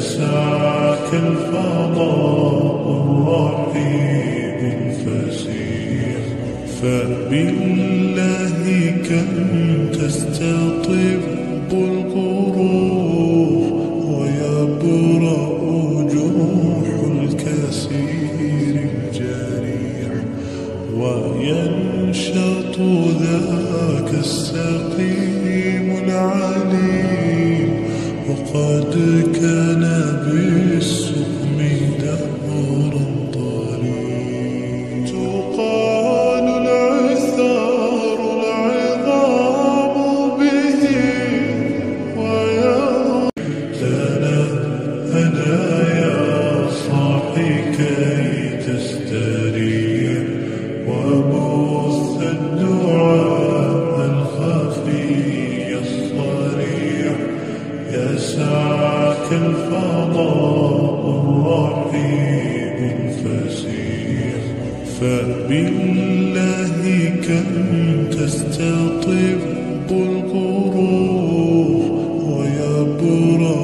يسعك الفضاء الرحيب الفسيح. فبالله كم تستطب القروح ويبرأ جروح الكثير الجريح، وينشط ذاك السقيم العليم، وقد كان بالسقم دهرا طريق. تقال العثار العظام به ويتنهدى يا صاحي كي تستريح، وبث الدعاء الخفي الصريح. يسعك الفضاء الرحيب الفسيح. فبالله كم تستطب القروح ويبرأ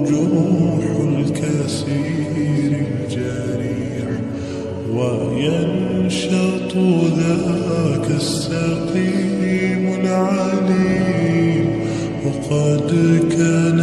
جروح الكثير الجريح، وينشط ذاك السقيم العليم، وقد كان